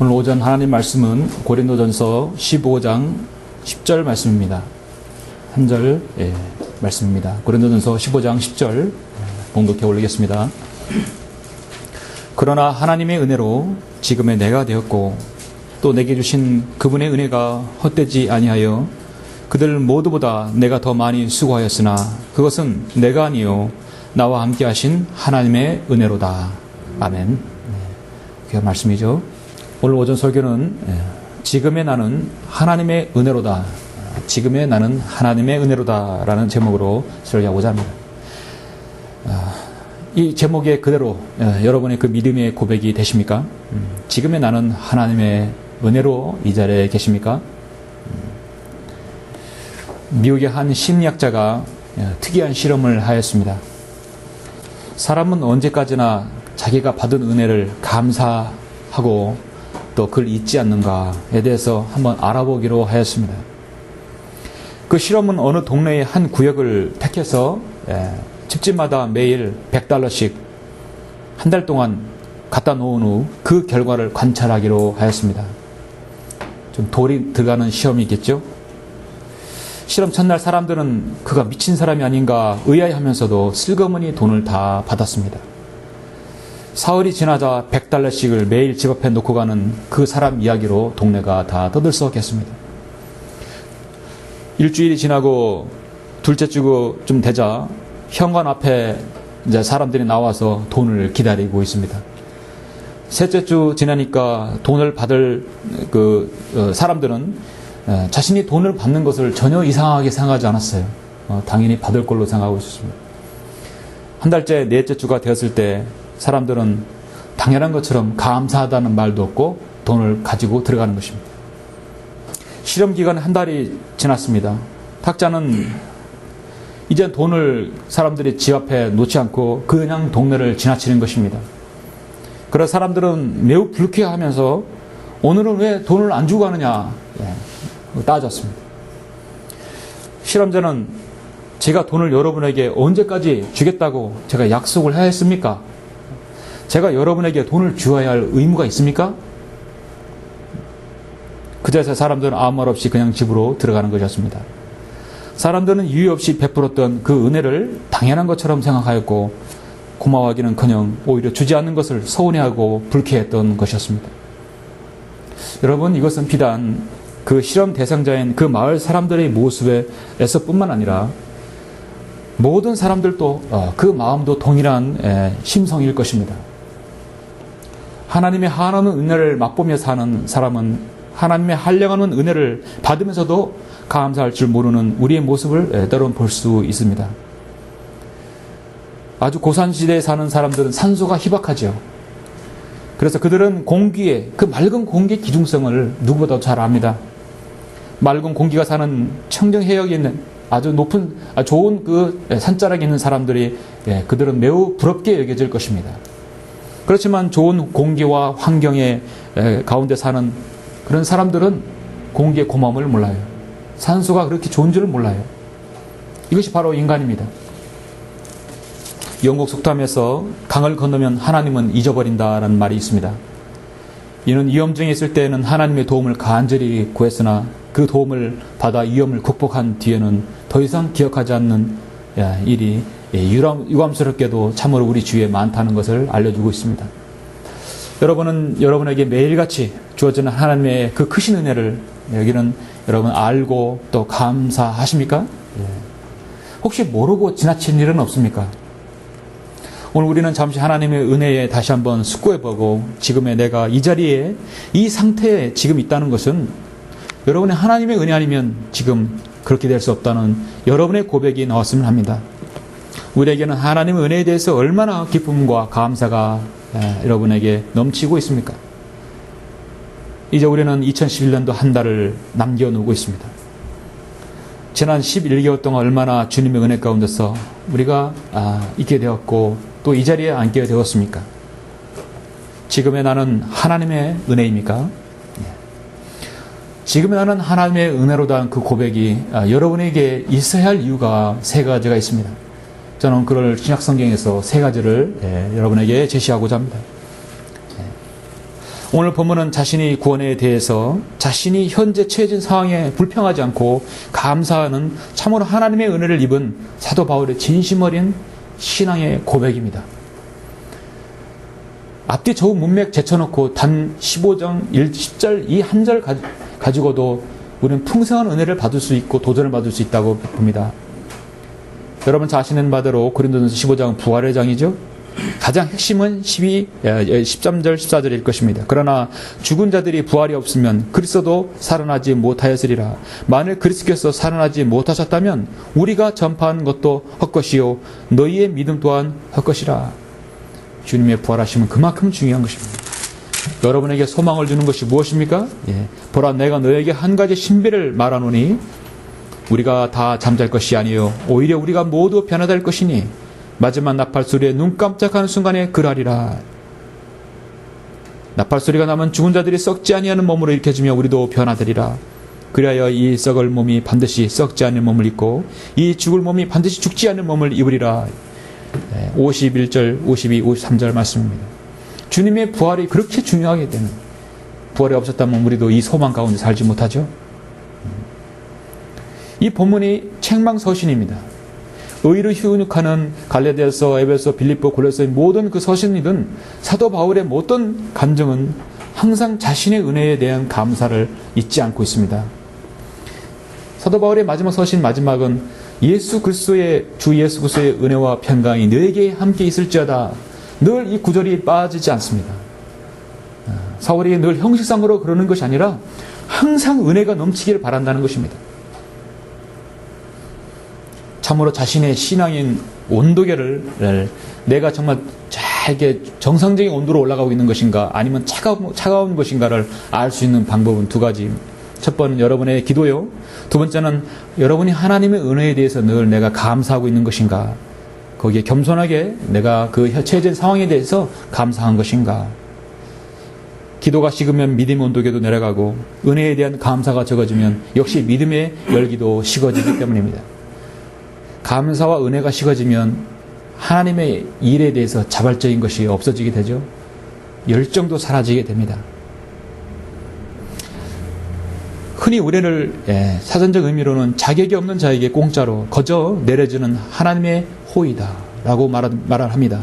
오늘 오전 하나님 말씀은 고린도전서 15장 10절 말씀입니다. 한 절 말씀입니다. 고린도전서 15장 10절 봉독해 올리겠습니다. 그러나 하나님의 은혜로 지금의 내가 되었고 또 내게 주신 그분의 은혜가 헛되지 아니하여 그들 모두보다 내가 더 많이 수고하였으나 그것은 내가 아니요 나와 함께 하신 하나님의 은혜로다. 아멘. 그 말씀이죠. 오늘 오전 설교는 지금의 나는 하나님의 은혜로다. 지금의 나는 하나님의 은혜로다 라는 제목으로 설교하고자 합니다. 이 제목의 그대로 여러분의 그 믿음의 고백이 되십니까? 지금의 나는 하나님의 은혜로 이 자리에 계십니까? 미국의 한 심리학자가 특이한 실험을 하였습니다. 사람은 언제까지나 자기가 받은 은혜를 감사하고 또 그걸 잊지 않는가에 대해서 한번 알아보기로 하였습니다. 그 실험은 어느 동네의 한 구역을 택해서 집집마다 매일 $100씩 한 달 동안 갖다 놓은 후 그 결과를 관찰하기로 하였습니다. 좀 돌이 들어가는 시험이겠죠? 실험 첫날 사람들은 그가 미친 사람이 아닌가 의아해하면서도 슬그머니 돈을 다 받았습니다. 사흘이 지나자 $100씩을 매일 집 앞에 놓고 가는 그 사람 이야기로 동네가 다 떠들썩했습니다. 일주일이 지나고 둘째 주고 좀 되자 현관 앞에 이제 사람들이 나와서 돈을 기다리고 있습니다. 셋째 주 지나니까 돈을 받을 사람들은 자신이 돈을 받는 것을 전혀 이상하게 생각하지 않았어요. 당연히 받을 걸로 생각하고 있었습니다. 한 달째 넷째 주가 되었을 때 사람들은 당연한 것처럼 감사하다는 말도 없고 돈을 가지고 들어가는 것입니다. 실험 기간 한 달이 지났습니다. 학자는 이제 돈을 사람들이 집 앞에 놓지 않고 그냥 동네를 지나치는 것입니다. 그래서 사람들은 매우 불쾌하면서 오늘은 왜 돈을 안 주고 가느냐 따졌습니다. 실험자는 제가 돈을 여러분에게 언제까지 주겠다고 제가 약속을 해야 했습니까? 제가 여러분에게 돈을 주어야 할 의무가 있습니까? 그제서 사람들은 아무 말 없이 그냥 집으로 들어가는 것이었습니다. 사람들은 이유 없이 베풀었던 그 은혜를 당연한 것처럼 생각하였고 고마워하기는커녕 오히려 주지 않는 것을 서운해하고 불쾌했던 것이었습니다. 여러분, 이것은 비단 그 실험 대상자인 그 마을 사람들의 모습에서뿐만 아니라 모든 사람들도 그 마음도 동일한 심성일 것입니다. 하나님의 한없는 은혜를 맛보며 사는 사람은 하나님의 한량없는 은혜를 받으면서도 감사할 줄 모르는 우리의 모습을 때론 볼 수 있습니다. 아주 고산지대에 사는 사람들은 산소가 희박하죠. 그래서 그들은 공기의 그 맑은 공기의 기중성을 누구보다 잘 압니다. 맑은 공기가 사는 청정해역에 있는 아주 높은 좋은 그 산자락에 있는 사람들이 그들은 매우 부럽게 여겨질 것입니다. 그렇지만 좋은 공기와 환경의 가운데 사는 그런 사람들은 공기의 고마움을 몰라요. 산소가 그렇게 좋은 줄을 몰라요. 이것이 바로 인간입니다. 영국 속담에서 강을 건너면 하나님은 잊어버린다라는 말이 있습니다. 이는 위험증에 있을 때에는 하나님의 도움을 간절히 구했으나 그 도움을 받아 위험을 극복한 뒤에는 더 이상 기억하지 않는 일이 유감스럽게도 참으로 우리 주위에 많다는 것을 알려주고 있습니다. 여러분은 여러분에게 매일같이 주어지는 하나님의 그 크신 은혜를 여기는 여러분 알고 또 감사하십니까? 혹시 모르고 지나친 일은 없습니까? 오늘 우리는 잠시 하나님의 은혜에 다시 한번 숙고해보고 지금의 내가 이 자리에 이 상태에 지금 있다는 것은 여러분의 하나님의 은혜 아니면 지금 그렇게 될 수 없다는 여러분의 고백이 나왔으면 합니다. 우리에게는 하나님의 은혜에 대해서 얼마나 기쁨과 감사가 여러분에게 넘치고 있습니까? 이제 우리는 2011년도 한 달을 남겨놓고 있습니다. 지난 11개월 동안 얼마나 주님의 은혜 가운데서 우리가 있게 되었고 또 이 자리에 앉게 되었습니까? 지금의 나는 하나님의 은혜입니까? 지금의 나는 하나님의 은혜로다는 그 고백이 여러분에게 있어야 할 이유가 세 가지가 있습니다. 저는 그걸 신약성경에서 세 가지를 여러분에게 제시하고자 합니다. 오늘 본문은 자신의 구원에 대해서 자신이 현재 처해진 상황에 불평하지 않고 감사하는 참으로 하나님의 은혜를 입은 사도 바울의 진심 어린 신앙의 고백입니다. 앞뒤 저우 문맥 제쳐놓고 단 15장 10절 이 한 절 가지고도 우리는 풍성한 은혜를 받을 수 있고 도전을 받을 수 있다고 봅니다. 여러분 잘 아시는 바대로 고린도전서 15장은 부활의 장이죠. 가장 핵심은 13절 14절일 것입니다. 그러나 죽은 자들이 부활이 없으면 그리스도도 살아나지 못하였으리라. 만일 그리스도께서 살아나지 못하셨다면 우리가 전파하는 것도 헛것이요 너희의 믿음 또한 헛것이라. 주님의 부활하심은 그만큼 중요한 것입니다. 여러분에게 소망을 주는 것이 무엇입니까? 보라 내가 너에게 한 가지 신비를 말하노니 우리가 다 잠잘 것이 아니요 오히려 우리가 모두 변화될 것이니 마지막 나팔소리에 눈 깜짝하는 순간에 그러하리라. 나팔소리가 나면 죽은 자들이 썩지 아니하는 몸으로 일으켜지며 우리도 변화되리라. 그리하여 이 썩을 몸이 반드시 썩지 않는 몸을 입고 이 죽을 몸이 반드시 죽지 않는 몸을 입으리라. 51절, 52, 53절 말씀입니다. 주님의 부활이 그렇게 중요하게 되는, 부활이 없었다면 우리도 이 소망 가운데 살지 못하죠. 이 본문이 책망서신입니다. 의로 휴육하는 갈라디아서, 에베소, 빌립보, 골로새 모든 그 서신이든 사도 바울의 모든 감정은 항상 자신의 은혜에 대한 감사를 잊지 않고 있습니다. 사도 바울의 마지막 서신 마지막은 예수 그리스도의 주 예수 그리스도의 은혜와 평강이 너에게 함께 있을지어다. 늘 이 구절이 빠지지 않습니다. 사울이 늘 형식상으로 그러는 것이 아니라 항상 은혜가 넘치기를 바란다는 것입니다. 참으로 자신의 신앙인 온도계를 내가 정말 잘게 정상적인 온도로 올라가고 있는 것인가 아니면 차가운 것인가를 알 수 있는 방법은 두 가지. 첫 번은 여러분의 기도요. 두 번째는 여러분이 하나님의 은혜에 대해서 늘 내가 감사하고 있는 것인가. 거기에 겸손하게 내가 그 처해진 상황에 대해서 감사한 것인가. 기도가 식으면 믿음의 온도계도 내려가고 은혜에 대한 감사가 적어지면 역시 믿음의 열기도 식어지기 때문입니다. 감사와 은혜가 식어지면 하나님의 일에 대해서 자발적인 것이 없어지게 되죠. 열정도 사라지게 됩니다. 흔히 은혜를 사전적 의미로는 자격이 없는 자에게 공짜로 거저 내려주는 하나님의 호의다 라고 말을 합니다.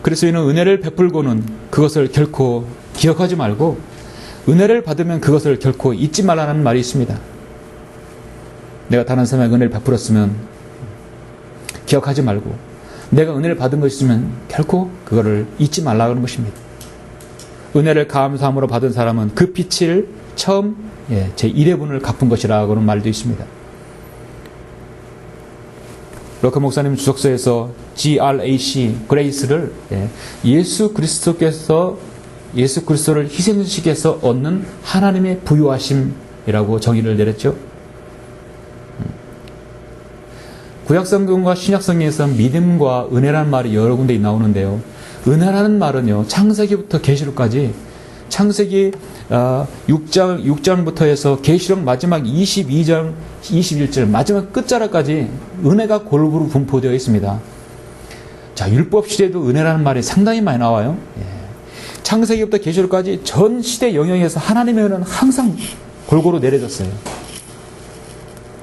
그래서 이는 은혜를 베풀고는 그것을 결코 기억하지 말고 은혜를 받으면 그것을 결코 잊지 말라는 말이 있습니다. 내가 다른 사람에게 은혜를 베풀었으면 기억하지 말고 내가 은혜를 받은 것이 있으면 결코 그거를 잊지 말라는 것입니다. 은혜를 감사함으로 받은 사람은 그 빛을 처음 제1회분을 갚은 것이라고는 말도 있습니다. 러커 목사님 주석서에서 GRAC, 그레이스를 예수 그리스도를 희생식에서 얻는 하나님의 부유하심이라고 정의를 내렸죠. 구약성경과 신약성경에서 믿음과 은혜라는 말이 여러 군데 나오는데요. 은혜라는 말은요, 창세기부터 계시록까지 창세기 6장부터 해서 계시록 마지막 22장, 21절 마지막 끝자락까지 은혜가 골고루 분포되어 있습니다. 자, 율법 시대에도 은혜라는 말이 상당히 많이 나와요. 창세기부터 계시록까지 전 시대 영역에서 하나님의 은혜는 항상 골고루 내려졌어요.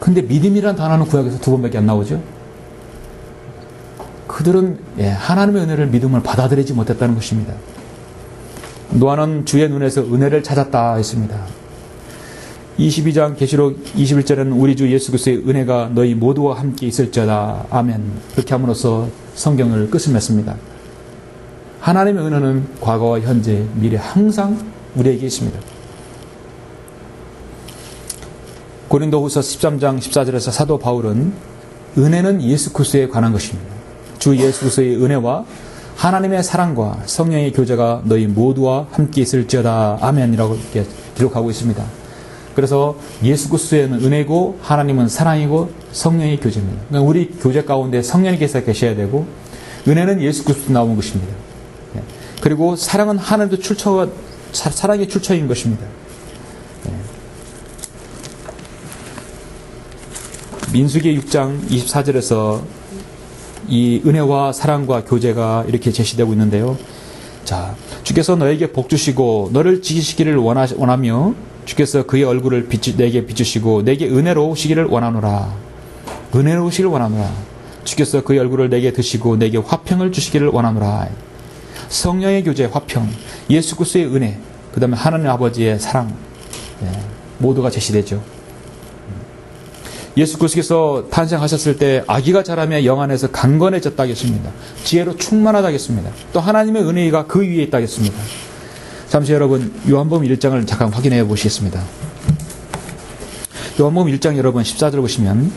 근데 믿음이란 단어는 구약에서 두 번밖에 안 나오죠. 그들은 하나님의 은혜를 믿음을 받아들이지 못했다는 것입니다. 노아는 주의 눈에서 은혜를 찾았다 했습니다. 22장 계시록 21절에는 우리 주 예수 그리스도의 은혜가 너희 모두와 함께 있을지어다. 아멘. 그렇게 함으로써 성경을 끝을 맺습니다. 하나님의 은혜는 과거와 현재, 미래 항상 우리에게 있습니다. 고린도후서 13장 14절에서 사도 바울은 은혜는 예수 그리스도에 관한 것입니다. 주 예수 그리스도의 은혜와 하나님의 사랑과 성령의 교제가 너희 모두와 함께 있을지어다. 아멘이라고 이렇게 기록하고 있습니다. 그래서 예수 그리스도에는 은혜고 하나님은 사랑이고 성령의 교제입니다. 그러니까 우리 교제 가운데 성령님께서 계셔야 되고 은혜는 예수 그리스도 나온 것입니다. 그리고 사랑은 하늘도 사랑의 출처인 것입니다. 민수기 6장 24절에서 이 은혜와 사랑과 교제가 이렇게 제시되고 있는데요. 자, 주께서 너에게 복 주시고 너를 지키시기를 원하며 주께서 그의 얼굴을 내게 비추시고 내게 은혜로우시기를 원하노라. 은혜로우시기를 원하노라. 주께서 그의 얼굴을 내게 드시고 내게 화평을 주시기를 원하노라. 성령의 교제, 화평, 예수 그리스도의 은혜, 그 다음에 하나님 아버지의 사랑, 모두가 제시되죠. 예수 그리스도께서 탄생하셨을 때 아기가 자라며 영 안에서 강건해졌다겠습니다. 지혜로 충만하다겠습니다. 또 하나님의 은혜가 그 위에 있다겠습니다. 잠시 여러분 요한복음 1장을 잠깐 확인해 보시겠습니다. 요한복음 1장 여러분 14절 보시면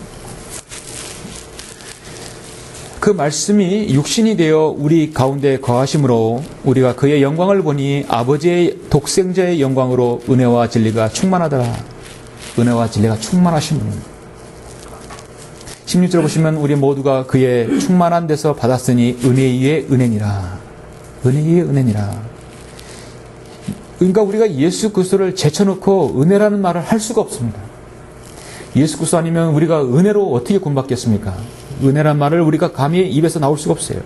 그 말씀이 육신이 되어 우리 가운데 거하심으로 우리가 그의 영광을 보니 아버지의 독생자의 영광으로 은혜와 진리가 충만하더라. 은혜와 진리가 충만하신 분. 16절 보시면 우리 모두가 그의 충만한 데서 받았으니 은혜의 은혜니라. 은혜의 은혜니라. 그러니까 우리가 예수 그리스도를 제쳐놓고 은혜라는 말을 할 수가 없습니다. 예수 그리스도 아니면 우리가 은혜로 어떻게 구원받겠습니까? 은혜란 말을 우리가 감히 입에서 나올 수가 없어요.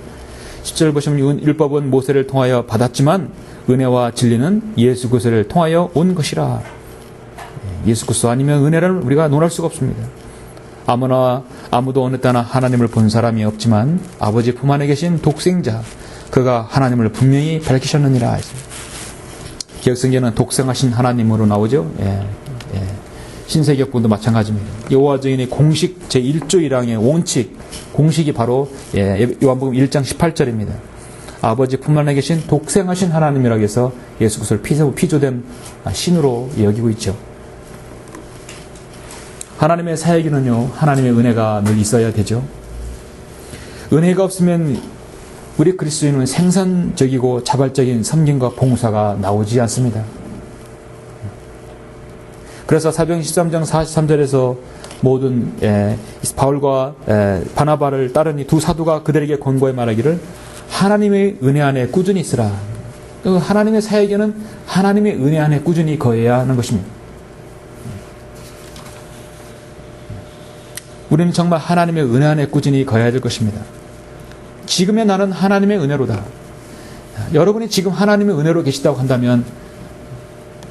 10절 보시면 율법은 모세를 통하여 받았지만 은혜와 진리는 예수 그리스도를 통하여 온 것이라. 예수 그리스도 아니면 은혜를 우리가 논할 수가 없습니다. 아무도 어느 때나 하나님을 본 사람이 없지만 아버지 품 안에 계신 독생자 그가 하나님을 분명히 밝히셨느니라. 개혁성경은 독생하신 하나님으로 나오죠. 신세계역본도 마찬가지입니다. 여호와 증인의 공식 제1조 1항의 원칙 공식이 바로 요한복음 1장 18절입니다. 아버지 품 안에 계신 독생하신 하나님이라고 해서 예수 그리스도를 피조된 신으로 여기고 있죠. 하나님의 사역에는요, 하나님의 은혜가 늘 있어야 되죠. 은혜가 없으면 우리 그리스도인은 생산적이고 자발적인 섬김과 봉사가 나오지 않습니다. 그래서 사도행 13장 43절에서 모든 바울과 바나바를 따르니 두 사도가 그들에게 권고해 말하기를 하나님의 은혜 안에 꾸준히 있으라. 하나님의 사역에는 하나님의 은혜 안에 꾸준히 거해야 하는 것입니다. 우리는 정말 하나님의 은혜 안에 꾸준히 거해야 될 것입니다. 지금의 나는 하나님의 은혜로다. 여러분이 지금 하나님의 은혜로 계시다고 한다면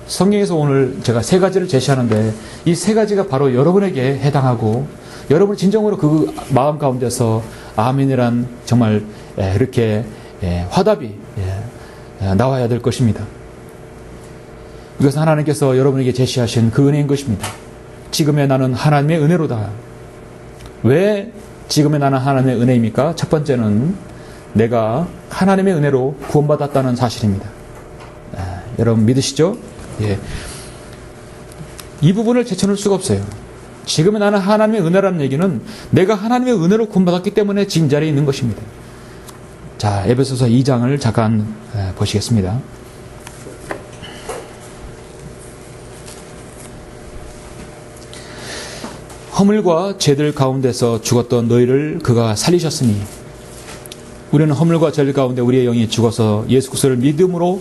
성경에서 오늘 제가 세 가지를 제시하는데 이 세 가지가 바로 여러분에게 해당하고 여러분이 진정으로 그 마음 가운데서 아멘이란 정말 이렇게 화답이 나와야 될 것입니다. 이것은 하나님께서 여러분에게 제시하신 그 은혜인 것입니다. 지금의 나는 하나님의 은혜로다. 왜 지금의 나는 하나님의 은혜입니까? 첫 번째는 내가 하나님의 은혜로 구원받았다는 사실입니다. 여러분 믿으시죠? 이 부분을 제쳐놓을 수가 없어요. 지금의 나는 하나님의 은혜라는 얘기는 내가 하나님의 은혜로 구원받았기 때문에 지금 자리에 있는 것입니다. 자, 에베소서 2장을 잠깐 보시겠습니다. 허물과 죄들 가운데서 죽었던 너희를 그가 살리셨으니 우리는 허물과 죄 가운데 우리의 영이 죽어서 예수 그리스도를 믿음으로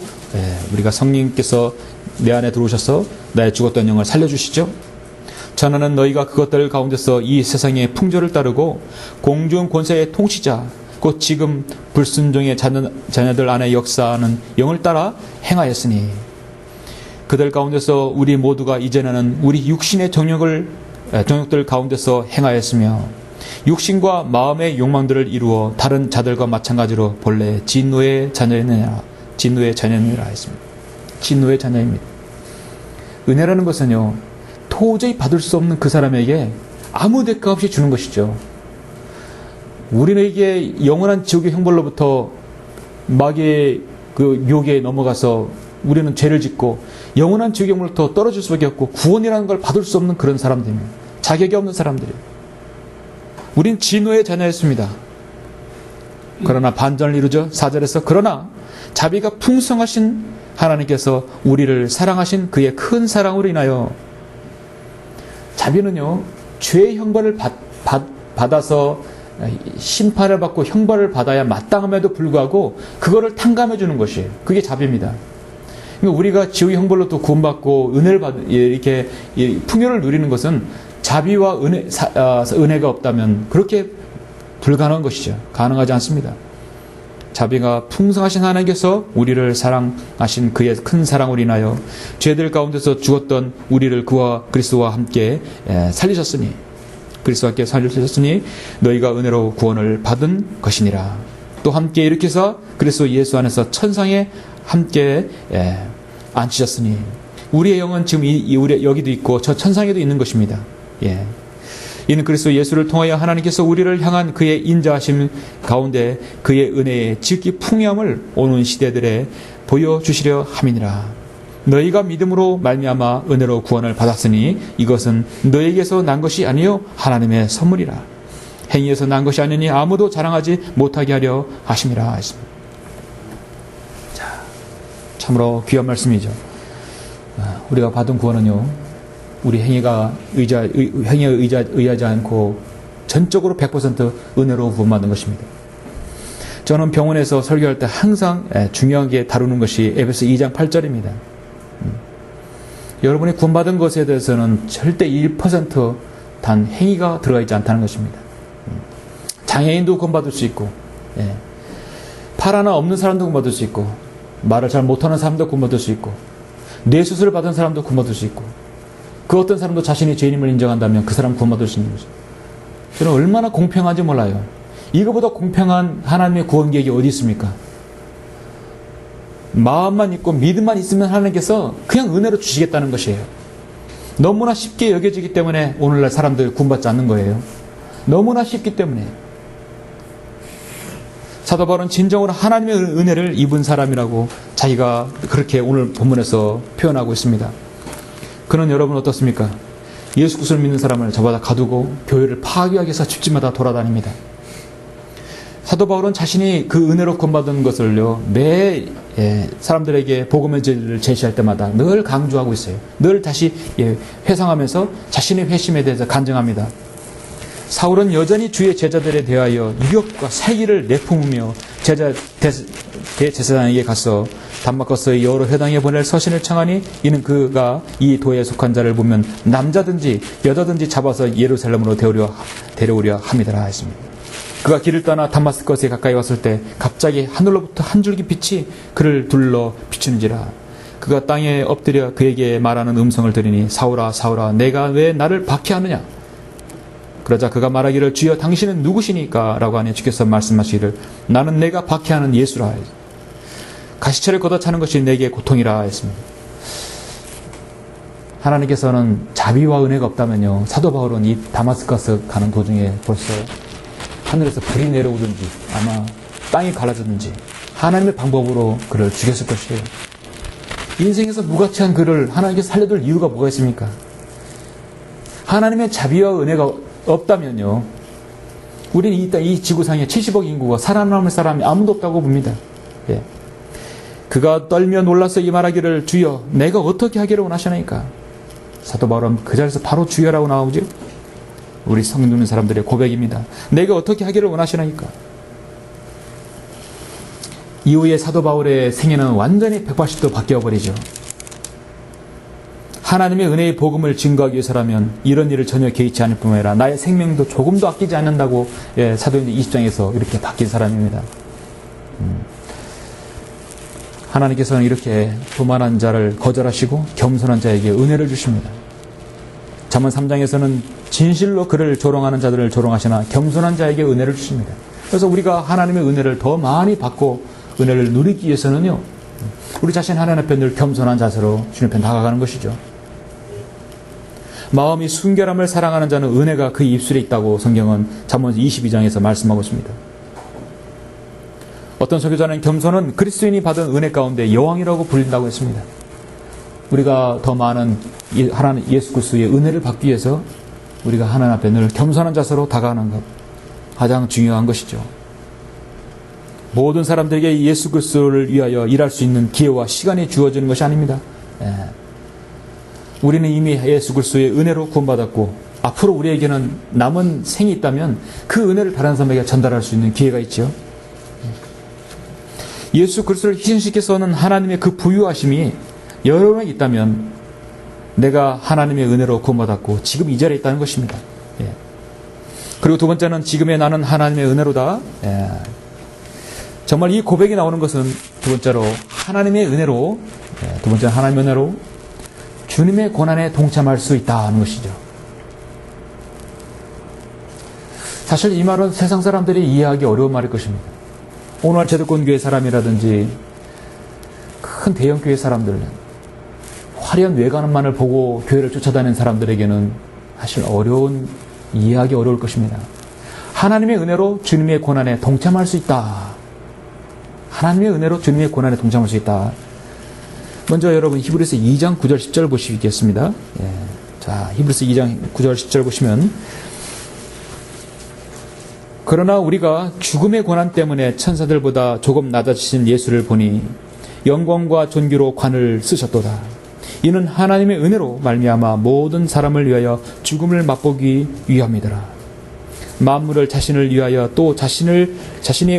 우리가 성령께서 내 안에 들어오셔서 나의 죽었던 영을 살려주시죠. 전하는 너희가 그것들 가운데서 이 세상의 풍조를 따르고 공중 권세의 통치자 곧 지금 불순종의 자녀들 안에 역사하는 영을 따라 행하였으니 그들 가운데서 우리 모두가 이전에는 우리 육신의 정욕들 가운데서 행하였으며 육신과 마음의 욕망들을 이루어 다른 자들과 마찬가지로 본래 진노의 자녀였느냐 했습니다. 진노의 자녀입니다. 은혜라는 것은요 도저히 받을 수 없는 그 사람에게 아무 대가 없이 주는 것이죠. 우리에게 영원한 지옥의 형벌로부터 마귀의 그 묘기에 넘어가서 우리는 죄를 짓고 영원한 지옥의 형벌로부터 떨어질 수밖에 없고 구원이라는 걸 받을 수 없는 그런 사람들입니다. 자격이 없는 사람들이에요. 우린 진노의 자녀였습니다. 그러나 반전을 이루죠. 4절에서 그러나 자비가 풍성하신 하나님께서 우리를 사랑하신 그의 큰 사랑으로 인하여 자비는요 죄의 형벌을 받아서 심판을 받고 형벌을 받아야 마땅함에도 불구하고 그거를 탕감해 주는 것이에요. 그게 자비입니다. 그러니까 우리가 지옥의 형벌로부터 구원받고 은혜를 이렇게 풍요를 누리는 것은 자비와 은혜가 없다면 그렇게 불가능한 것이죠. 가능하지 않습니다. 자비가 풍성하신 하나님께서 우리를 사랑하신 그의 큰 사랑을 인하여 죄들 가운데서 죽었던 우리를 그와 그리스도와 함께 살리셨으니 그리스도와 함께 살리셨으니 너희가 은혜로 구원을 받은 것이니라. 또 함께 일으켜서 그리스도 예수 안에서 천상에 함께 앉히셨으니 우리의 영은 지금 우리 여기도 있고 저 천상에도 있는 것입니다. 이는 그리스도 예수를 통하여 하나님께서 우리를 향한 그의 인자하심 가운데 그의 은혜의 지극히 풍요함을 오는 시대들에 보여주시려 함이니라. 너희가 믿음으로 말미암아 은혜로 구원을 받았으니 이것은 너희에게서 난 것이 아니요 하나님의 선물이라. 행위에서 난 것이 아니니 아무도 자랑하지 못하게 하려 하심이라 했습니다. 자, 참으로 귀한 말씀이죠. 우리가 받은 구원은요, 우리 행위에 의하지 않고 전적으로 100% 은혜로 구원받는 것입니다. 저는 병원에서 설교할 때 항상 중요하게 다루는 것이 에베소 2장 8절입니다. 여러분이 구원받은 것에 대해서는 절대 1% 단 행위가 들어가 있지 않다는 것입니다. 장애인도 구원받을 수 있고, 팔 하나 없는 사람도 구원받을 수 있고, 말을 잘 못하는 사람도 구원받을 수 있고, 뇌수술을 받은 사람도 구원받을 수 있고, 그 어떤 사람도 자신이 죄인임을 인정한다면 그 사람 구원받을 수 있는 거죠. 저는 얼마나 공평한지 몰라요. 이거보다 공평한 하나님의 구원 계획이 어디 있습니까? 마음만 있고 믿음만 있으면 하나님께서 그냥 은혜로 주시겠다는 것이에요. 너무나 쉽게 여겨지기 때문에 오늘날 사람들 구원받지 않는 거예요. 너무나 쉽기 때문에. 사도 바울은 진정으로 하나님의 은혜를 입은 사람이라고 자기가 그렇게 오늘 본문에서 표현하고 있습니다. 그는 여러분 어떻습니까? 예수 그리스도를 믿는 사람을 저마다 가두고 교회를 파괴하기 위해서 집집마다 돌아다닙니다. 사도 바울은 자신이 그 은혜로 구원받은 것을요, 매 사람들에게 복음의 진리를 제시할 때마다 늘 강조하고 있어요. 늘 다시 회상하면서 자신의 회심에 대해서 간증합니다. 사울은 여전히 주의 제자들에 대하여 유혹과 세기를 내품으며 대제사장에게 가서 담마커스의 여러 회당에 보낼 서신을 청하니 이는 그가 이 도에 속한 자를 보면 남자든지 여자든지 잡아서 예루살렘으로 데려오려 함이더라 했습니다. 그가 길을 떠나 다마스커스에 가까이 왔을 때 갑자기 하늘로부터 한 줄기 빛이 그를 둘러 비추는지라. 그가 땅에 엎드려 그에게 말하는 음성을 들으니 사울아 사울아 내가 왜 나를 박해하느냐. 그러자 그가 말하기를 주여 당신은 누구시니까 라고 하니 주께서 말씀하시기를 나는 내가 박해하는 예수라. 가시처를 걷어차는 것이 내게 고통이라 했습니다. 하나님께서는 자비와 은혜가 없다면요, 사도 바울은 이 다마스커스 가는 도중에 벌써 하늘에서 불이 내려오든지 아마 땅이 갈라졌든지 하나님의 방법으로 그를 죽였을 것이에요. 인생에서 무가치한 그를 하나님께서 살려둘 이유가 뭐가 있습니까? 하나님의 자비와 은혜가 없다면요, 우리는 이 지구상에 70억 인구가 살아남을 사람이 아무도 없다고 봅니다. 그가 떨며 놀라서 이 말하기를 주여 내가 어떻게 하기를 원하시나이까. 사도 바울은 그 자리에서 바로 주여라고 나오죠. 우리 성령 있는 사람들의 고백입니다. 내가 어떻게 하기를 원하시나이까. 이후에 사도 바울의 생애는 완전히 180도 바뀌어버리죠. 하나님의 은혜의 복음을 증거하기 위해서라면 이런 일을 전혀 개의치 않을 뿐만 아니라 나의 생명도 조금도 아끼지 않는다고 사도행전 20장에서 이렇게 바뀐 사람입니다. 하나님께서는 이렇게 교만한 자를 거절하시고 겸손한 자에게 은혜를 주십니다. 잠언 3장에서는 진실로 그를 조롱하는 자들을 조롱하시나 겸손한 자에게 은혜를 주십니다. 그래서 우리가 하나님의 은혜를 더 많이 받고 은혜를 누리기 위해서는요, 우리 자신 하나님 앞에 늘 겸손한 자세로 주님 앞에 나아가는 것이죠. 마음이 순결함을 사랑하는 자는 은혜가 그 입술에 있다고 성경은 잠언 22장에서 말씀하고 있습니다. 어떤 설교자는 겸손은 그리스도인이 받은 은혜 가운데 여왕이라고 불린다고 했습니다. 우리가 더 많은 하나님 예수 그리스도의 은혜를 받기 위해서 우리가 하나님 앞에 늘 겸손한 자세로 다가가는 것, 가장 중요한 것이죠. 모든 사람들에게 예수 그리스도를 위하여 일할 수 있는 기회와 시간이 주어지는 것이 아닙니다. 우리는 이미 예수 그리스도의 은혜로 구원받았고 앞으로 우리에게는 남은 생이 있다면 그 은혜를 다른 사람에게 전달할 수 있는 기회가 있죠. 예수 그리스도를 희생시켜서는 하나님의 그 부유하심이 여러 명 있다면 내가 하나님의 은혜로 구원받았고 지금 이 자리에 있다는 것입니다. 그리고 두 번째는 지금의 나는 하나님의 은혜로다. 정말 이 고백이 나오는 것은 두 번째로 하나님의 은혜로, 두 번째는 하나님의 은혜로 주님의 고난에 동참할 수 있다는 것이죠. 사실 이 말은 세상 사람들이 이해하기 어려운 말일 것입니다. 오늘 제도권교회 사람이라든지 큰 대형교회 사람들, 화려한 외관만을 보고 교회를 쫓아다니는 사람들에게는 사실 이해하기 어려울 것입니다. 하나님의 은혜로 주님의 고난에 동참할 수 있다. 하나님의 은혜로 주님의 고난에 동참할 수 있다. 먼저 여러분 히브리서 2장 9절 10절 보시겠습니다. 자, 히브리서 2장 9절 10절 보시면, 그러나 우리가 죽음의 고난 때문에 천사들보다 조금 낮아지신 예수를 보니 영광과 존귀로 관을 쓰셨도다. 이는 하나님의 은혜로 말미암아 모든 사람을 위하여 죽음을 맛보기 위함이더라. 만물을 자신을 위하여 또 자신에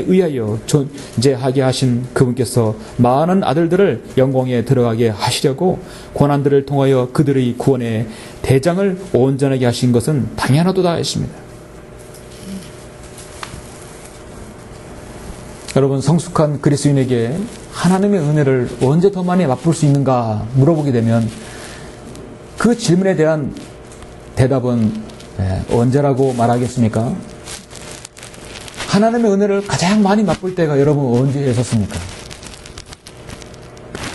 의하여 존재하게 하신 그분께서 많은 아들들을 영광에 들어가게 하시려고 고난들을 통하여 그들의 구원의 대장을 온전하게 하신 것은 당연하도다 했습니다. 여러분, 성숙한 그리스도인에게 하나님의 은혜를 언제 더 많이 맛볼 수 있는가 물어보게 되면 그 질문에 대한 대답은 언제라고 말하겠습니까? 하나님의 은혜를 가장 많이 맛볼 때가 여러분 언제였었습니까?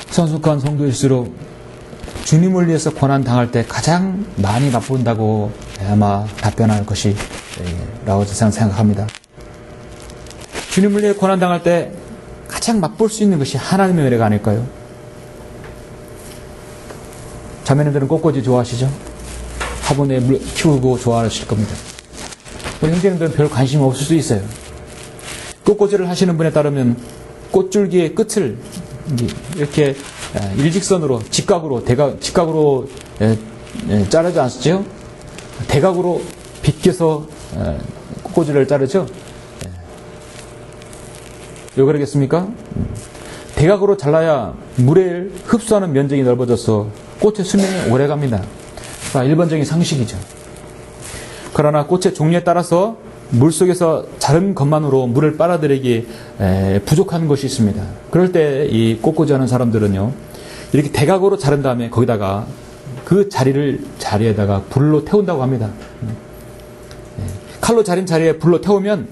성숙한 성도일수록 주님을 위해서 고난 당할 때 가장 많이 맛본다고 아마 답변할 것이라고 저는 생각합니다. 주님을 위해 고난 당할 때 가장 맛볼 수 있는 것이 하나님의 은혜가 아닐까요? 자매님들은 꽃꽂이 좋아하시죠? 화분에 물 키우고 좋아하실 겁니다. 우리 형제님들은 별 관심이 없을 수 있어요. 꽃꽂이를 하시는 분에 따르면 꽃줄기의 끝을 이렇게 일직선으로 직각으로 자르지 않았죠? 대각으로 비껴서 꽃꽂이를 자르죠? 왜 그러겠습니까? 대각으로 잘라야 물을 흡수하는 면적이 넓어져서 꽃의 수명이 오래갑니다. 일반적인 상식이죠. 그러나 꽃의 종류에 따라서 물속에서 자른 것만으로 물을 빨아들이기 부족한 것이 있습니다. 그럴 때 이 꽃꽂이 하는 사람들은요, 이렇게 대각으로 자른 다음에 거기다가 그 자리에다가 불로 태운다고 합니다. 칼로 자른 자리에 불로 태우면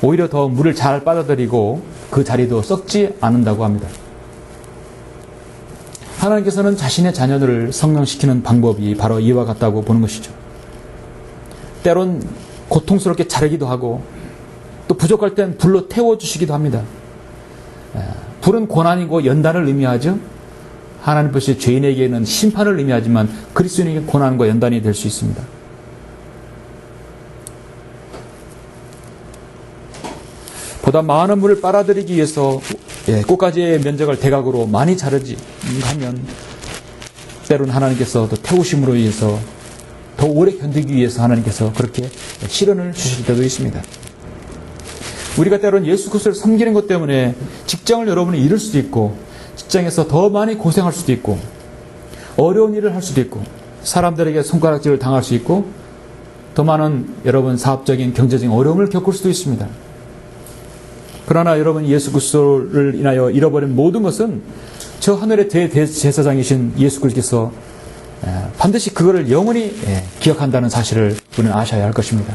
오히려 더 물을 잘 빨아들이고 그 자리도 썩지 않는다고 합니다. 하나님께서는 자신의 자녀들을 성장시키는 방법이 바로 이와 같다고 보는 것이죠. 때론 고통스럽게 자르기도 하고 또 부족할 땐 불로 태워주시기도 합니다. 불은 고난이고 연단을 의미하죠. 하나님 것이 죄인에게는 심판을 의미하지만 그리스도인에게 고난과 연단이 될 수 있습니다. 보다 많은 물을 빨아들이기 위해서 꽃가지의 면적을 대각으로 많이 자르지 하면 때로는 하나님께서 더 태우심으로 인해서 더 오래 견디기 위해서 하나님께서 그렇게 시련을 주실 때도 있습니다. 우리가 때로는 예수 그리스도를 섬기는 것 때문에 직장을 여러분이 잃을 수도 있고 직장에서 더 많이 고생할 수도 있고 어려운 일을 할 수도 있고 사람들에게 손가락질을 당할 수 있고 더 많은 여러분 사업적인 경제적인 어려움을 겪을 수도 있습니다. 그러나 여러분 예수 그리스도를 인하여 잃어버린 모든 것은 저 하늘의 대제사장이신 예수 그리스도께서 반드시 그거를 영원히 기억한다는 사실을 우리는 아셔야 할 것입니다.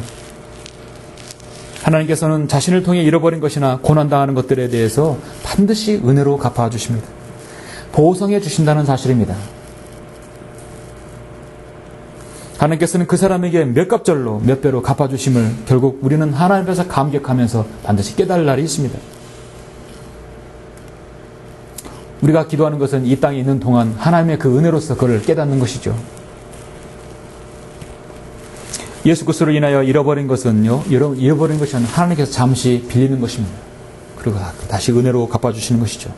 하나님께서는 자신을 통해 잃어버린 것이나 고난당하는 것들에 대해서 반드시 은혜로 갚아주십니다. 보상해 주신다는 사실입니다. 하나님께서는 그 사람에게 몇 갑절로 몇 배로 갚아주심을 결국 우리는 하나님 앞에서 감격하면서 반드시 깨달을 날이 있습니다. 우리가 기도하는 것은 이 땅에 있는 동안 하나님의 그 은혜로서 그걸 깨닫는 것이죠. 예수 그리스도로 인하여 잃어버린 것은요, 잃어버린 것이 아니라 하나님께서 잠시 빌리는 것입니다. 그리고 다시 은혜로 갚아주시는 것이죠.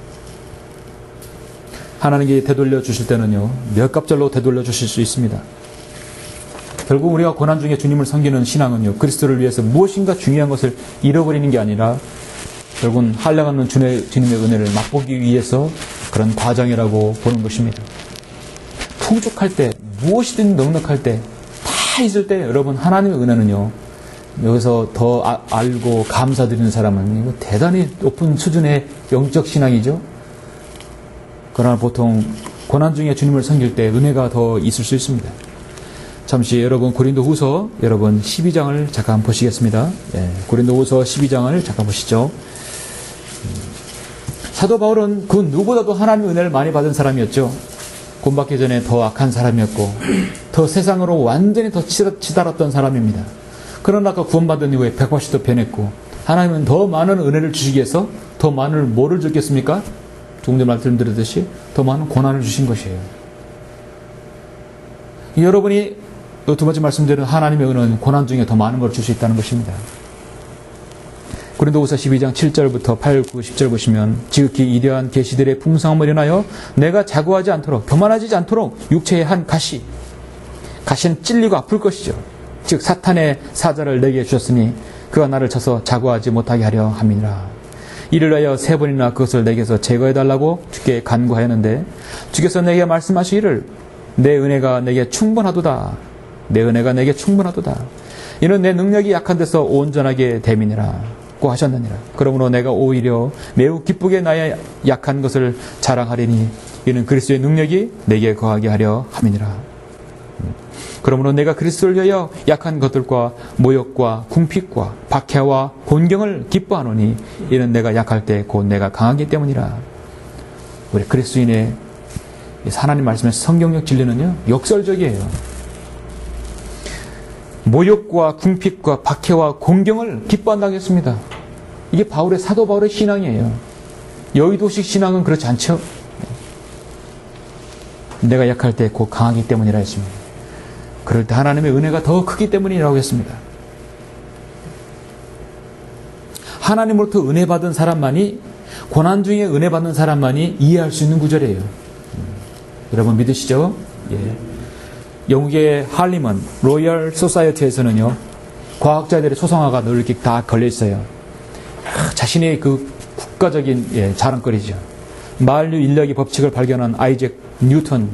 하나님께 되돌려 주실 때는요, 몇 갑절로 되돌려 주실 수 있습니다. 결국 우리가 고난 중에 주님을 섬기는 신앙은요, 그리스도를 위해서 무엇인가 중요한 것을 잃어버리는 게 아니라 결국은 한량없는 주님의 은혜를 맛보기 위해서 그런 과정이라고 보는 것입니다. 풍족할 때, 무엇이든 넉넉할 때, 다 있을 때 여러분 하나님의 은혜는요, 여기서 더 알고 감사드리는 사람은 이거 대단히 높은 수준의 영적 신앙이죠. 그러나 보통 고난 중에 주님을 섬길 때 은혜가 더 있을 수 있습니다. 잠시 여러분 고린도후서 여러분 12장을 잠깐 보시겠습니다. 고린도후서 12장을 잠깐 보시죠. 사도 바울은 그 누구보다도 하나님의 은혜를 많이 받은 사람이었죠. 구원받기 전에 더 악한 사람이었고 더 세상으로 완전히 더 치달았던 사람입니다. 그러나 아까 구원받은 이후에 180도 변했고 하나님은 더 많은 은혜를 주시기 위해서 더 많은 뭐를 줬겠습니까? 조금 전에 말씀드렸듯이 더 많은 고난을 주신 것이에요. 여러분이 두 번째 말씀드린 하나님의 은혜는 고난 중에 더 많은 걸 줄 수 있다는 것입니다. 고린도후서 12장 7절부터 8, 9, 10절 보시면 지극히 이대한 계시들의 풍성함을 인하여 내가 자고하지 않도록 교만하지 않도록 육체의 한 가시는 찔리고 아플 것이죠. 즉 사탄의 사자를 내게 주셨으니 그가 나를 쳐서 자고하지 못하게 하려 함이니라. 이를 위하여 3번이나 그것을 내게서 제거해달라고 주께 간구하였는데 주께서 내게 말씀하시기를 내 은혜가 내게 충분하도다. 내 은혜가 내게 충분하도다. 이는 내 능력이 약한 데서 온전하게 됨이니라 고 하셨느니라. 그러므로 내가 오히려 매우 기쁘게 나의 약한 것을 자랑하리니 이는 그리스도의 능력이 내게 거하게 하려 함이니라. 그러므로 내가 그리스도를 위하여 약한 것들과 모욕과 궁핍과 박해와 곤경을 기뻐하노니 이는 내가 약할 때 곧 내가 강하기 때문이라. 우리 그리스도인의 하나님 말씀의 성경적 진리는요 역설적이에요. 모욕과 궁핍과 박해와 곤경을 기뻐한다고 했습니다. 이게 사도 바울의 신앙이에요. 여의도식 신앙은 그렇지 않죠. 내가 약할 때 곧 강하기 때문이라 했습니다. 그럴 때 하나님의 은혜가 더 크기 때문이라고 했습니다. 하나님으로부터 은혜 받은 사람만이 고난 중에 은혜 받는 사람만이 이해할 수 있는 구절이에요. 여러분 믿으시죠? 예. 영국의 할리먼 로열 소사이어티에서는요 과학자들의 소상화가 늘 이렇게 다 걸려 있어요. 자신의 그 국가적인 자랑거리죠. 만류 인력의 법칙을 발견한 아이잭 뉴턴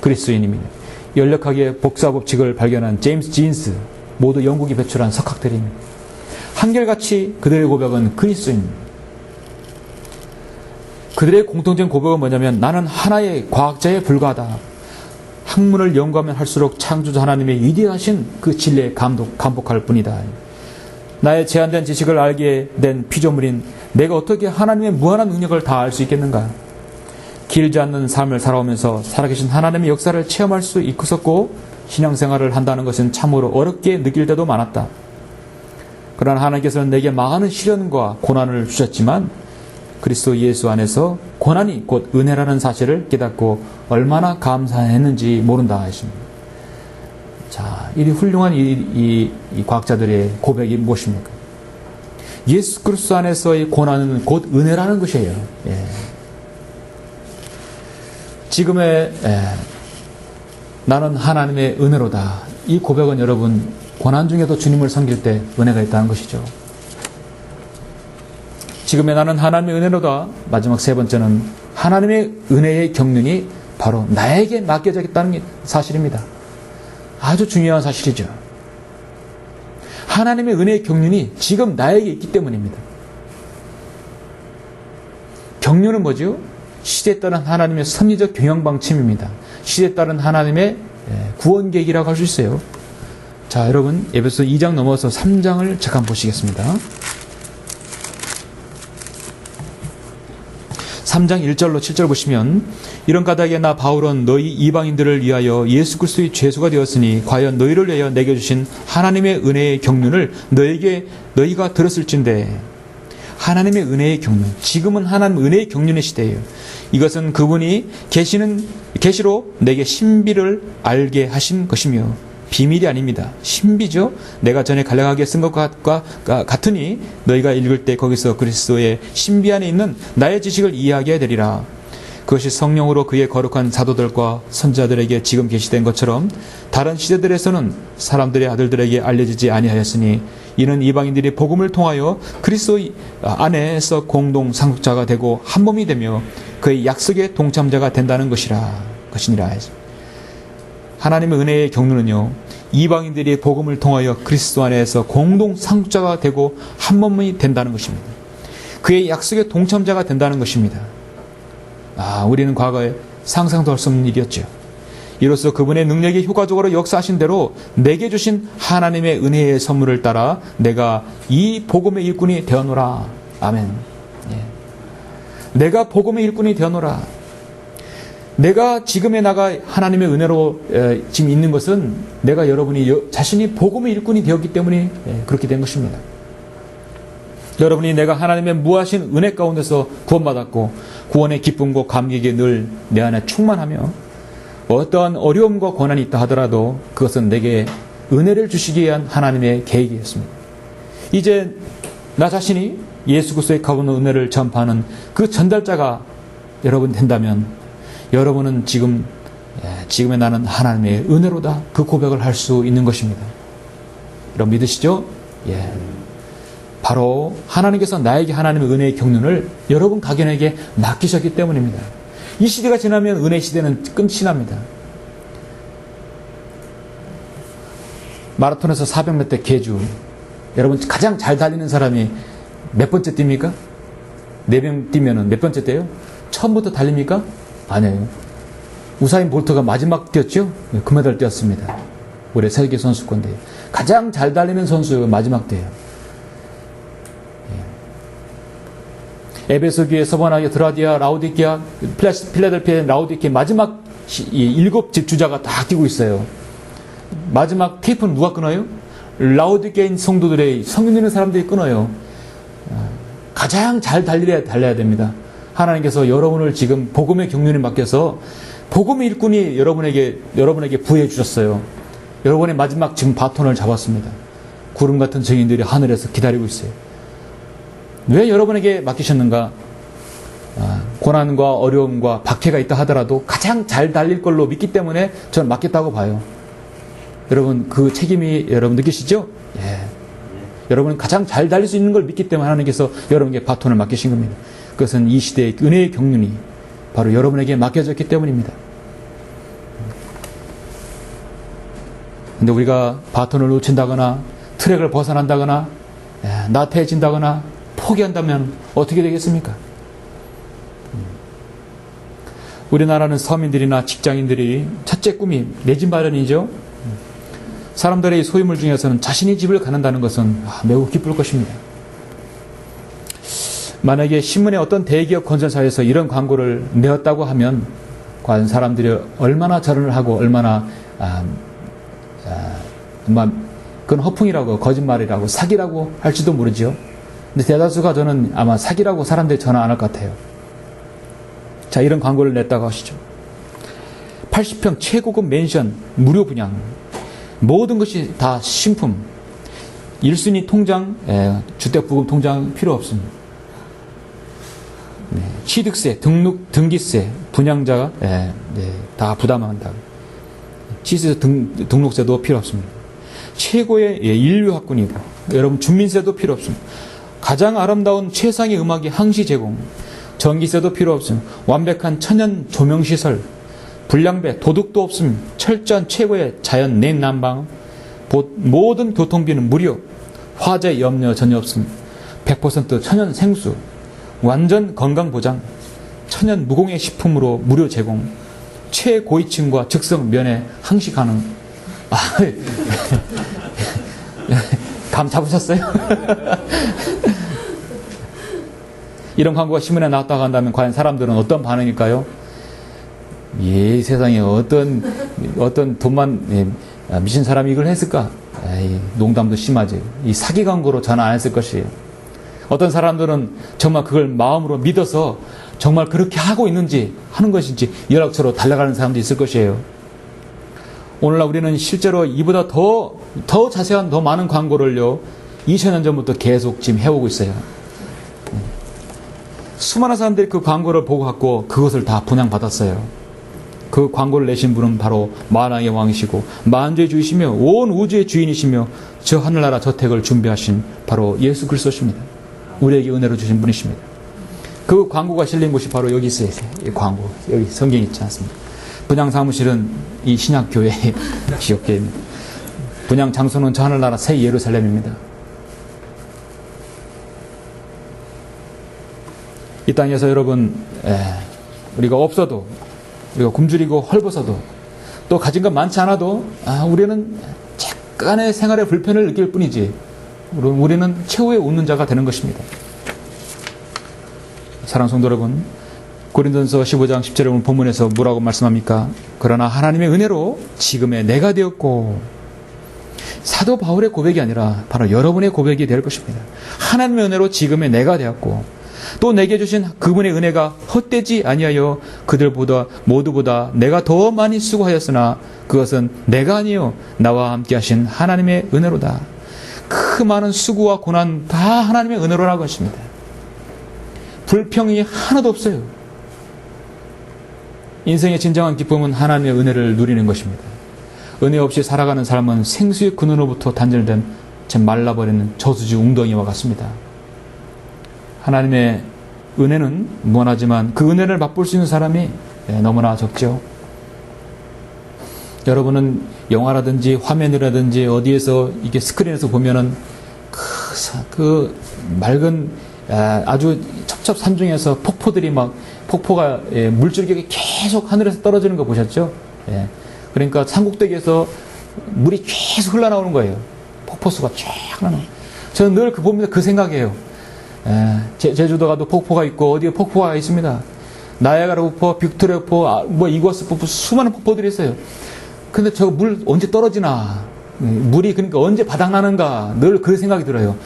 그리스도인입니다. 연력학의 복사 법칙을 발견한 제임스 진스 모두 영국이 배출한 석학들입니다. 한결같이 그들의 고백은 그리스도인입니다. 그들의 공통된 고백은 뭐냐면 나는 하나의 과학자에 불과하다. 학문을 연구하면 할수록 창조자 하나님의 위대하신 그 진리에 감복할 뿐이다. 나의 제한된 지식을 알게 된 피조물인 내가 어떻게 하나님의 무한한 능력을 다 알 수 있겠는가? 길지 않는 삶을 살아오면서 살아계신 하나님의 역사를 체험할 수 있었고 신앙생활을 한다는 것은 참으로 어렵게 느낄 때도 많았다. 그러나 하나님께서는 내게 많은 시련과 고난을 주셨지만 그리스도 예수 안에서 고난이 곧 은혜라는 사실을 깨닫고 얼마나 감사했는지 모른다 하십니다. 자, 이 훌륭한 이 과학자들의 고백이 무엇입니까? 예수 그리스도 안에서의 고난은 곧 은혜라는 것이에요. 예. 지금의 나는 하나님의 은혜로다. 이 고백은 여러분 고난 중에도 주님을 섬길 때 은혜가 있다는 것이죠. 지금의 나는 하나님의 은혜로다. 마지막 3번째는 하나님의 은혜의 경륜이 바로 나에게 맡겨져 있다는 사실입니다. 아주 중요한 사실이죠. 하나님의 은혜의 경륜이 지금 나에게 있기 때문입니다. 경륜은 뭐죠? 시대에 따른 하나님의 섭리적 경영방침입니다. 시대에 따른 하나님의 구원 계획이라고 할 수 있어요. 자, 여러분 에베소 2장 넘어서 3장을 잠깐 보시겠습니다. 3장 1절로 7절 보시면 이런 까닭에 나 바울은 너희 이방인들을 위하여 예수 그리스도의 죄수가 되었으니 과연 너희를 위하여 내게 주신 하나님의 은혜의 경륜을 너희가 들었을진데. 하나님의 은혜의 경륜, 지금은 하나님 은혜의 경륜의 시대예요. 이것은 그분이 계시로 내게 신비를 알게 하신 것이며 비밀이 아닙니다. 신비죠. 내가 전에 간략하게 쓴 것과 같으니 너희가 읽을 때 거기서 그리스도의 신비 안에 있는 나의 지식을 이해하게 되리라. 그것이 성령으로 그의 거룩한 사도들과 선지자들에게 지금 계시된 것처럼 다른 시대들에서는 사람들의 아들들에게 알려지지 아니하였으니 이는 이방인들이 복음을 통하여 그리스도 안에서 공동 상속자가 되고 한 몸이 되며 그의 약속의 동참자가 된다는 것이니라. 하나님의 은혜의 경륜은요, 이방인들이 복음을 통하여 그리스도 안에서 공동 상속자가 되고 한 몸이 된다는 것입니다. 그의 약속의 동참자가 된다는 것입니다. 우리는 과거에 상상도 할 수 없는 일이었죠. 이로써 그분의 능력이 효과적으로 역사하신 대로 내게 주신 하나님의 은혜의 선물을 따라 내가 이 복음의 일꾼이 되어노라. 아멘. 내가 복음의 일꾼이 되어노라. 내가 지금의 나가 하나님의 은혜로 지금 있는 것은 내가 여러분이 자신이 복음의 일꾼이 되었기 때문에 그렇게 된 것입니다. 여러분이 내가 하나님의 무하신 은혜 가운데서 구원받았고 구원의 기쁨과 감격이 늘 내 안에 충만하며 어떠한 어려움과 고난이 있다 하더라도 그것은 내게 은혜를 주시기 위한 하나님의 계획이었습니다. 이제 나 자신이 예수 그리스도의 값없는 은혜를 전파하는 그 전달자가 여러분 된다면 여러분은 지금의 나는 하나님의 은혜로다 그 고백을 할 수 있는 것입니다. 여러분 믿으시죠? 바로 하나님께서 나에게 하나님의 은혜의 경륜을 여러분 각인에게 맡기셨기 때문입니다. 이 시대가 지나면 은혜 시대는 끝이 납니다. 마라톤에서 400m 계주, 여러분 가장 잘 달리는 사람이 몇 번째 뜁니까? 4명 뛰면 몇 번째 뛰어요? 처음부터 달립니까? 아니에요. 우사인 볼트가 마지막 뛰었죠? 금메달 뛰었습니다. 올해 세계 선수권대회. 가장 잘 달리는 선수가 마지막 뛰어요. 에베소 교회, 서바나교, 드라디아, 라우디키아, 필라델피아, 라우디키아 마지막 7집 주자가 다 뛰고 있어요. 마지막 테이프는 누가 끊어요? 라우디키아인 성도들의 성인 있는 사람들이 끊어요. 가장 잘 달려야 됩니다. 하나님께서 여러분을 지금 복음의 경륜에 맡겨서 복음의 일꾼이 여러분에게 부여해 주셨어요. 여러분의 마지막 지금 바톤을 잡았습니다. 구름 같은 증인들이 하늘에서 기다리고 있어요. 왜 여러분에게 맡기셨는가? 고난과 어려움과 박해가 있다 하더라도 가장 잘 달릴 걸로 믿기 때문에 저는 맡겼다고 봐요. 여러분 그 책임이 여러분 느끼시죠? 여러분은 가장 잘 달릴 수 있는 걸 믿기 때문에 하나님께서 여러분에게 바톤을 맡기신 겁니다. 그것은 이 시대의 은혜의 경륜이 바로 여러분에게 맡겨졌기 때문입니다. 근데 우리가 바톤을 놓친다거나 트랙을 벗어난다거나 나태해진다거나 포기한다면 어떻게 되겠습니까? 우리나라는 서민들이나 직장인들이 첫째 꿈이 내 집 마련이죠. 사람들의 소유물 중에서는 자신이 집을 갖는다는 것은 매우 기쁠 것입니다. 만약에 신문의 어떤 대기업 건설사에서 이런 광고를 내었다고 하면 과연 사람들이 얼마나 절을 하고 얼마나 그건 허풍이라고 거짓말이라고 사기라고 할지도 모르죠. 근데 대다수가 저는 아마 사기라고 사람들이 전화 안 할 것 같아요. 자, 이런 광고를 냈다고 하시죠. 80평 최고급 맨션 무료 분양, 모든 것이 다 신품, 1순위 통장, 주택부금 통장 필요 없습니다. 취득세, 등기세, 분양자가 다 부담한다. 취득세, 등록세도 필요 없습니다. 최고의 인류학군이고 여러분 주민세도 필요 없습니다. 가장 아름다운 최상의 음악의 항시 제공, 전기세도 필요 없습니다. 완벽한 천연 조명시설, 불량배, 도둑도 없습니다. 철저한 최고의 자연 내난방, 모든 교통비는 무료, 화재 염려 전혀 없습니다. 100% 천연 생수, 완전 건강보장, 천연 무공해 식품으로 무료 제공, 최고위층과 즉석 면회 항시 가능. 감 잡으셨어요? 이런 광고가 신문에 나왔다고 한다면 과연 사람들은 어떤 반응일까요? 이 세상에 어떤 돈만 미친 사람이 이걸 했을까? 농담도 심하지. 이 사기 광고로 전화 안 했을 것이에요. 어떤 사람들은 정말 그걸 마음으로 믿어서 정말 그렇게 하고 있는지 하는 것인지 연락처로 달려가는 사람도 있을 것이에요. 오늘날 우리는 실제로 이보다 더 자세한 더 많은 광고를요 2000년 전부터 계속 지금 해오고 있어요. 수많은 사람들이 그 광고를 보고 갖고 그것을 다 분양받았어요. 그 광고를 내신 분은 바로 만왕의 왕이시고 만주의 주이시며 온 우주의 주인이시며 저 하늘나라 저택을 준비하신 바로 예수 그리스도십니다. 우리에게 은혜로 주신 분이십니다. 그 광고가 실린 곳이 바로 여기 있어요. 이 광고 여기 성경 있지 않습니까? 분양 사무실은 이 신약교회의 지역계입니다. 분양 장소는 저 하늘나라 새 예루살렘입니다. 이 땅에서 여러분, 우리가 없어도, 우리가 굶주리고 헐벗어도, 또 가진 것 많지 않아도, 우리는 잠깐의 생활의 불편을 느낄 뿐이지, 우리는 최후의 웃는 자가 되는 것입니다. 사랑하는 성도 여러분, 고린도전서 15장 10절에 오늘 본문에서 뭐라고 말씀합니까? 그러나 하나님의 은혜로 지금의 내가 되었고, 사도 바울의 고백이 아니라 바로 여러분의 고백이 될 것입니다. 하나님의 은혜로 지금의 내가 되었고, 또 내게 주신 그분의 은혜가 헛되지 아니하여 그들보다 모두보다 내가 더 많이 수고하였으나 그것은 내가 아니요 나와 함께 하신 하나님의 은혜로다. 그 많은 수고와 고난 다 하나님의 은혜로라고 하십니다. 불평이 하나도 없어요. 인생의 진정한 기쁨은 하나님의 은혜를 누리는 것입니다. 은혜 없이 살아가는 삶은 생수의 근원으로부터 단절된 채 말라버리는 저수지 웅덩이와 같습니다. 하나님의 은혜는 무한하지만 그 은혜를 맛볼 수 있는 사람이 너무나 적죠. 여러분은 영화라든지 화면이라든지 어디에서 이게 스크린에서 보면은 그 맑은 아주 첩첩산중에서 폭포들이 폭포가 물줄기가 계속 하늘에서 떨어지는 거 보셨죠? 그러니까 산꼭대기에서 물이 계속 흘러나오는 거예요. 폭포수가 쫙 흘러나오는. 저는 늘 보면서 그 생각이에요. 제주도 가도 폭포가 있고 어디에 폭포가 있습니다. 나야가라 폭포, 빅토리아 폭포, 이구아스 폭포, 수많은 폭포들이 있어요. 근데 저 물 언제 떨어지나? 물이 그러니까 언제 바닥나는가? 늘 그 생각이 들어요.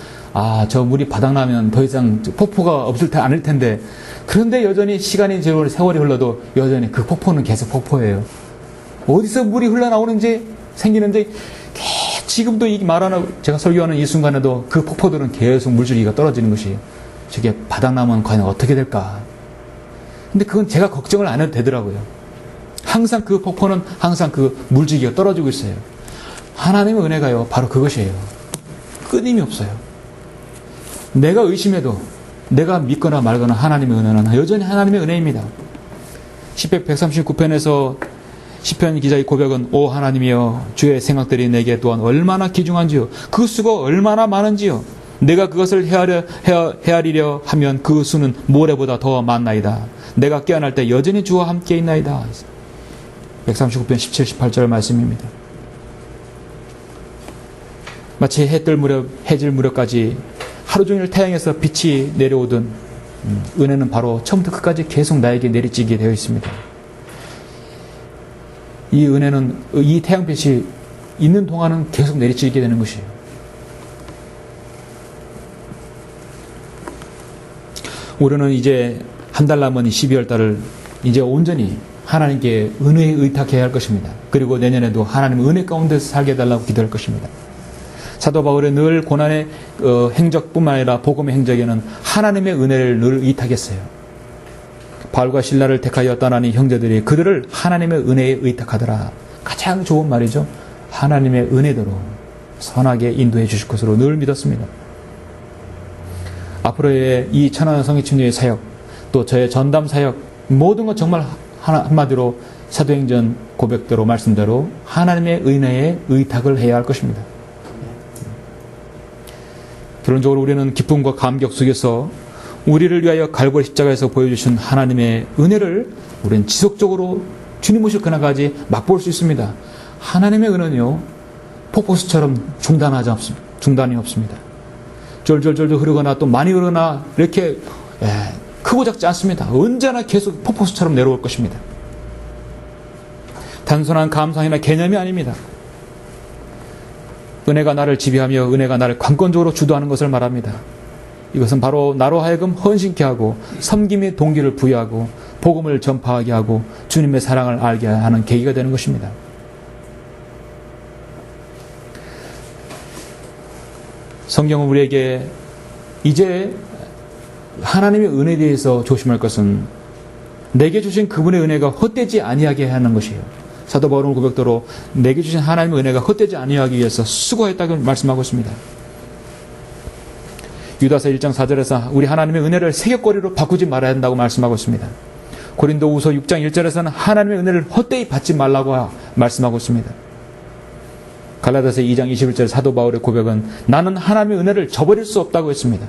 저 물이 바닥나면 더 이상 폭포가 않을 텐데. 그런데 여전히 시간이 세월이 흘러도 여전히 그 폭포는 계속 폭포예요. 어디서 물이 흘러나오는지 생기는지 지금도 이 제가 설교하는 이 순간에도 그 폭포들은 계속 물줄기가 떨어지는 것이 저게 바닥나면 과연 어떻게 될까? 근데 그건 제가 걱정을 안 해도 되더라고요. 항상 그 폭포는 항상 그 물줄기가 떨어지고 있어요. 하나님의 은혜가요, 바로 그것이에요. 끊임이 없어요. 내가 의심해도, 내가 믿거나 말거나 하나님의 은혜는 여전히 하나님의 은혜입니다. 시편 139편에서 시편 기자의 고백은 오 하나님이여 주의 생각들이 내게 또한 얼마나 귀중한지요 그 수가 얼마나 많은지요 내가 그것을 헤아리려 하면 그 수는 모래보다 더 많나이다. 내가 깨어날 때 여전히 주와 함께 있나이다. 139편 17, 18절 말씀입니다. 마치 해질 무렵까지 하루 종일 태양에서 빛이 내려오던 은혜는 바로 처음부터 끝까지 계속 나에게 내리쬐게 되어 있습니다. 이 은혜는 이 태양빛이 있는 동안은 계속 내리쬐게 되는 것이에요. 우리는 이제 한 달 남은 12월 달을 이제 온전히 하나님께 은혜에 의탁해야 할 것입니다. 그리고 내년에도 하나님의 은혜 가운데서 살게 해달라고 기도할 것입니다. 사도 바울의 늘 고난의 행적뿐만 아니라 복음의 행적에는 하나님의 은혜를 늘 의탁했어요. 바울과 실라를 택하여 떠나니 형제들이 그들을 하나님의 은혜에 의탁하더라. 가장 좋은 말이죠. 하나님의 은혜대로 선하게 인도해 주실 것으로 늘 믿었습니다. 앞으로의 이 천안의 성의침례의 사역, 또 저의 전담 사역, 모든 것 정말 한마디로 사도행전 고백대로 말씀대로 하나님의 은혜에 의탁을 해야 할 것입니다. 결론적으로 우리는 기쁨과 감격 속에서 우리를 위하여 갈보리 십자가에서 보여주신 하나님의 은혜를 우리는 지속적으로 주님 오실 그날까지 맛볼 수 있습니다. 하나님의 은혜는요, 폭포수처럼 중단이 없습니다. 졸졸졸 흐르거나 또 많이 흐르거나 이렇게 크고 작지 않습니다. 언제나 계속 폭포수처럼 내려올 것입니다. 단순한 감상이나 개념이 아닙니다. 은혜가 나를 지배하며 은혜가 나를 관건적으로 주도하는 것을 말합니다. 이것은 바로 나로 하여금 헌신케 하고 섬김의 동기를 부여하고 복음을 전파하게 하고 주님의 사랑을 알게 하는 계기가 되는 것입니다. 성경은 우리에게 이제 하나님의 은혜에 대해서 조심할 것은 내게 주신 그분의 은혜가 헛되지 아니하게 하는 것이에요. 사도 바울은 고백대로 내게 주신 하나님의 은혜가 헛되지 아니하기 위해서 수고했다고 말씀하고 있습니다. 유다서 1장 4절에서 우리 하나님의 은혜를 세귑거리로 바꾸지 말아야 한다고 말씀하고 있습니다. 고린도후서 6장 1절에서는 하나님의 은혜를 헛되이 받지 말라고 말씀하고 있습니다. 갈라디아서 2장 21절 사도 바울의 고백은 나는 하나님의 은혜를 저버릴 수 없다고 했습니다.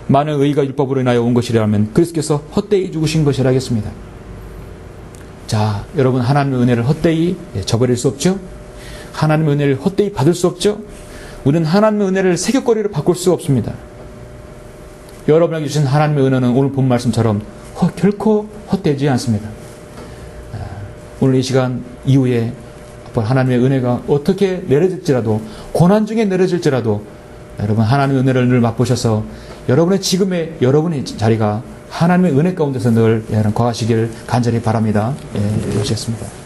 많은 의가 율법으로 인하여 온 것이라면 그리스도께서 헛되이 죽으신 것이라 하겠습니다. 자, 여러분, 하나님의 은혜를 헛되이 저버릴 수 없죠? 하나님의 은혜를 헛되이 받을 수 없죠? 우리는 하나님의 은혜를 새겼거리로 바꿀 수 없습니다. 여러분에게 주신 하나님의 은혜는 오늘 본 말씀처럼 결코 헛되지 않습니다. 오늘 이 시간 이후에 하나님의 은혜가 어떻게 내려질지라도, 고난 중에 내려질지라도 여러분 하나님의 은혜를 늘 맛보셔서 여러분의 지금의 여러분의 자리가 하나님의 은혜 가운데서 늘 거하시길 간절히 바랍니다. 예, 이러시겠습니다.